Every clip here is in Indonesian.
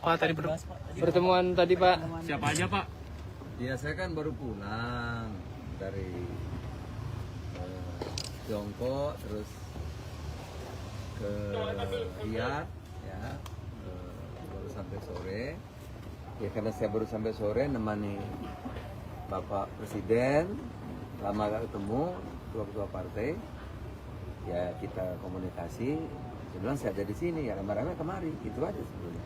Pak tadi pertemuan tadi Pak. Siapa aja Pak? Ya saya kan baru pulang dari Tiongkok terus ke Riyadh ya, baru sampai sore. Ya karena saya baru sampai sore nemani Bapak Presiden, lama gak ketemu, ketua-ketua partai. Ya kita komunikasi, saya bilang saya ada di sini, ya rame-rame kemari, itu aja sebetulnya.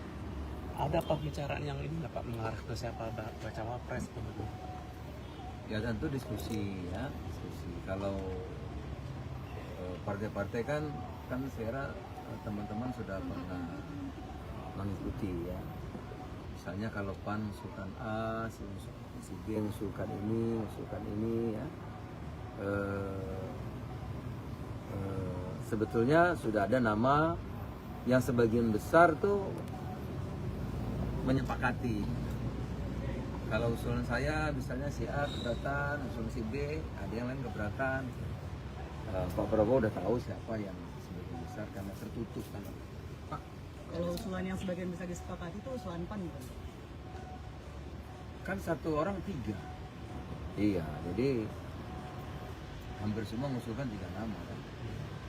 Ada pembicaraan yang ini nggak Pak, mengarah ke siapa baca wapres? Ya tentu diskusi ya, diskusi. Kalau partai-partai kan saya kira teman-teman sudah pernah mengikuti ya. Misalnya kalau PAN usulkan A, si B usulkan ini ya. Sebetulnya sudah ada nama yang sebagian besar tuh menyepakati. Kalau usulan saya misalnya si A keberatan, usulan si B, ada yang lain keberatan. Pak Prabowo udah tahu siapa yang sebagian besar karena tertutup kan. Pak, kalau usulan yang sebagian besar disepakati itu usulan PAN bukan? Kan satu orang 3. Iya, jadi hampir semua mengusulkan 3 nama kan.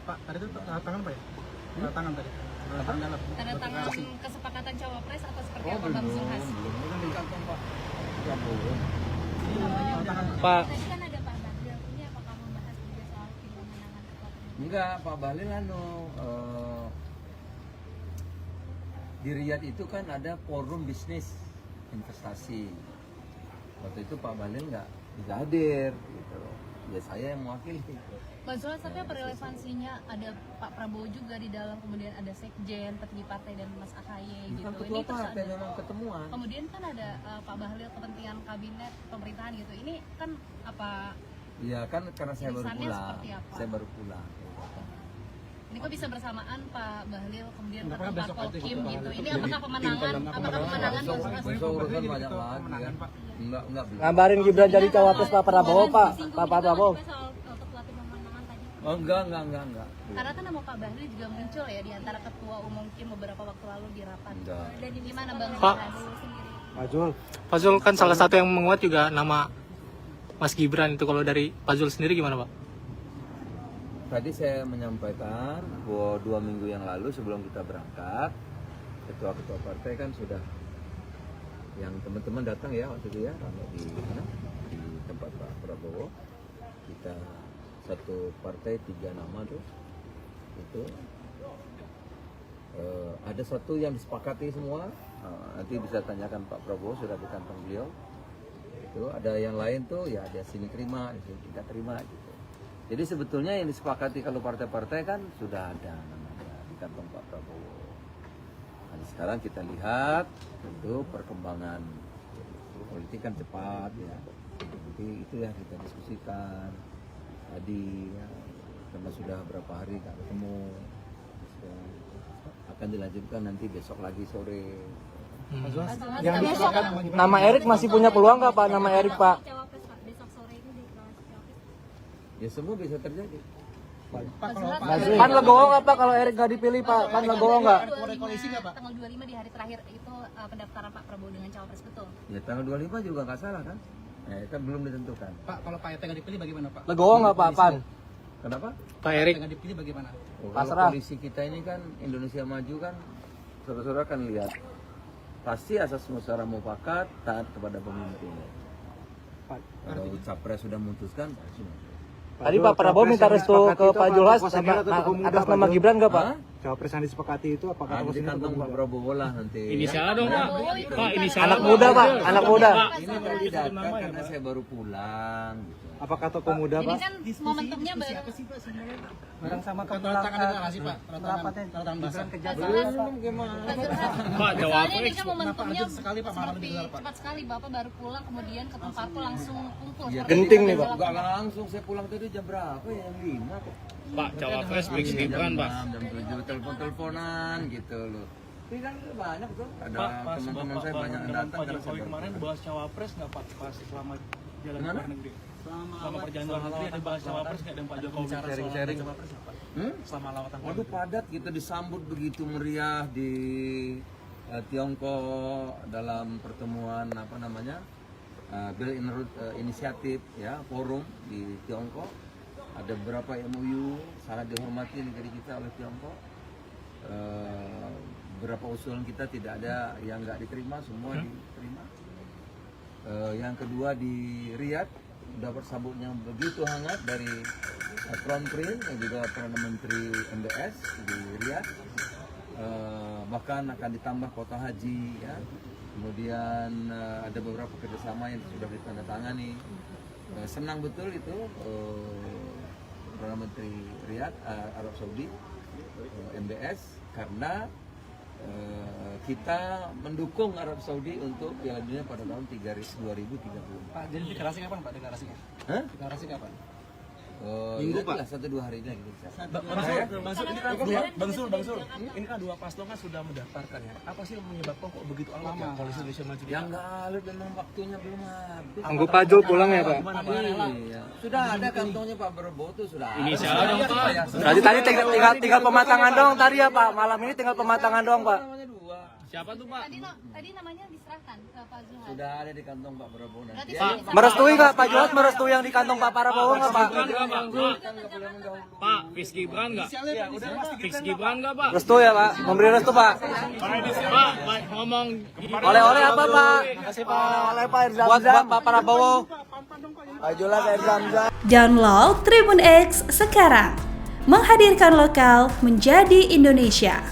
Pak, tadi itu tanda tangan Pak ya? Tanda tangan tadi. Tanda tangan kesepakatan cawapres atau seperti apa Bang Zulhas? Belum kan di kantong Pak Prabowo. Pak. Tadi kan ada Pak Bahlil, ini apakah membahas juga soal tim pemenangan ketua umum? Enggak, Pak Bahlil di Riyadh itu kan ada forum bisnis investasi. Waktu itu Pak Bahlil nggak hadir gitu. Ya saya yang mewakili. Bang Zulhas, tapi apa relevansinya ada Pak Prabowo juga di dalam, kemudian ada Sekjen, petinggi partai dan Mas AHY gitu. Bukan ketua terus partai ada- memang ketemuan. Kemudian kan ada Pak Bahlil kepentingan kabinet pemerintahan gitu. Ini kan apa? Iya kan karena saya baru Irisannya pulang. seperti apa? Saya baru pulang. Ini kok bisa bersamaan Pak Bahlil kemudian Kenapa ketemu besok Pak aja Kim ikut gitu. Pak Ini Bahlil? apakah pemenangan? Apakah pemenangan Bang Zulhas? Besok urusan banyak lagi kan. Enggak belum. Ngabarin Gibran jadi cawapres Pak Prabowo Pak. Pak Prabowo. Soal ketua tim pemenangan tadi. Oh enggak. Karena kan nama Pak Bahlil juga muncul ya di antara ketua umum Kim beberapa waktu lalu di rapat. Enggak. Dan di mana Bang Pak. Zulhas sendiri? Pak Zul kan salah satu yang menguat juga nama Mas Gibran itu. Kalau dari Pak Zul sendiri gimana Pak? Tadi saya menyampaikan bahwa 2 minggu yang lalu sebelum kita berangkat, ketua-ketua partai kan sudah yang teman-teman datang ya waktu itu ya, ramai di mana? Di tempat Pak Prabowo. Kita satu partai 3 nama tuh. Itu ada satu yang disepakati semua. Nanti bisa tanyakan Pak Prabowo, sudah di kantong beliau. Itu ada yang lain tuh ya ada sini terima, di sini tidak terima gitu. Jadi sebetulnya yang disepakati kalau partai-partai kan sudah ada namanya di kantong Pak Prabowo. Nah, sekarang kita lihat tentu perkembangan politik kan cepat ya. Jadi itu yang kita diskusikan tadi ya, karena sudah berapa hari nggak ketemu. Akan dilanjutkan nanti besok lagi sore. Yang disepakati Nama Erik masih punya peluang nggak Pak? Nama Erik Pak? Cawapres Pak, besok sore ini di Cawapres. Ya semua bisa terjadi. Pak, kalau Pan legowo nggak Pak kalau Erik nggak dipilih Pak? Pan legowo nggak? koalisi nggak, Pak? Tanggal 25 di hari terakhir itu pendaftaran Pak Prabowo dengan Cawapres, betul? Ya tanggal 25 juga nggak salah kan? Kan belum ditentukan. Pak, kalau Pak Ete nggak dipilih bagaimana Pak? Legowo nggak Pak Pan? Kenapa? Pak Erik. Nggak dipilih bagaimana? Oh, Pasrah. kalau polisi kita ini kan Indonesia Maju kan, saudara-saudara kan lihat pasti asas musyawarah mufakat taat kepada pemimpin. Kalau capres sudah memutuskan pasti. Tadi Pak Prabowo minta restu ke Pak Zulhas atas nama Gibran nggak Pak? Hah? Cawapres yang disepakati itu apakah Nanti kantong Pak Prabowo lah nanti. Inisial dong Pak. Pak inisial. Anak muda Pak, anak muda. Ini baru didata karena saya baru pulang. Gitu. apakah tokoh muda Ini Pak? kan momentumnya baru. Barang sama tantangan deklarasi Pak. Tantangan basah. Belum gimana? Pak Soalnya ini cawapres. kan momentumnya Kenapa sekali, Pak, malam seperti digelar, Pak? cepat sekali Bapak baru pulang kemudian ketemu parpol langsung kumpul. Ya, Seperti genting itu nih, Pak. Enggak langsung saya pulang tadi jam berapa ya? Jam 5 kok. Pak cawapres Big Jam Gibran Pak. 6, jam 7 telepon-teleponan gitu loh. Tapi kan banyak tuh. Ada Pak, pas teman-teman saya banyak yang datang karena saya Jokowi kemarin baru- bahas cawapres nggak Pak pas selama jalan Gimana? luar negeri? Selama perjalanan luar negeri ada bahas cawapres nggak dengan Pak Jokowi? sharing-sharing. Cawapres apa? Hmm? Selama lawatan luar Waduh negeri. padat kita disambut begitu meriah di Tiongkok dalam pertemuan Belt and Road Initiative ya, forum di Tiongkok. Ada beberapa MOU sangat dihormati negeri kita oleh Tiongkok. Beberapa usulan kita tidak ada yang nggak diterima, semua diterima. Yang kedua di Riyadh dapat sambut yang begitu hangat dari Crown Prince dan juga Perdana Menteri MBS di Riyadh. Bahkan akan ditambah kuota haji ya. Kemudian ada beberapa kerjasama yang sudah ditandatangani. Senang betul itu Perdana Menteri Riyadh Arab Saudi MBS karena kita mendukung Arab Saudi untuk Piala Dunia pada tahun 2030. Pak, jadi deklarasi kapan Pak deklarasinya? Hah? Deklarasi kapan? Minggu Pak? 1-2 hari lagi bisa. Bang Sul, ini kan dua paslon kan sudah mendaftarkan ya. Apa sih yang menyebabkan kok begitu alot ya Koalisi Indonesia Maju? Yang nggak alot memang waktunya belum habis. Tunggu Pak Jul pulang ya Pak. Iya. Sudah ada kantongnya Pak Prabowo tuh sudah. Inisial dong, Pak. Berarti tadi tinggal pematangan doang tadi ya Pak. Malam ini tinggal pematangan doang Pak. Namanya 2. Siapa tuh, Pak? Tadi namanya diserahkan ke Pak Zulhas. Sudah ada di kantong Pak Prabowo nanti. Berarti Ya. sudah diserahkan. Merestui nggak Pak Juhat? Merestui yang di kantong Pak Prabowo nggak Pak? Pak, Fis Gibran nggak? Fis Gibran nggak, Pak? Restu ya Pak. Memberi restu Pak. Pak, ngomong Oleh-oleh apa Pak? Makasih Pak. Oleh Pak Irzam. Buat Pak Prabowo. Pak Juhat Irzam. Download Tribun X sekarang. Menghadirkan lokal menjadi Indonesia.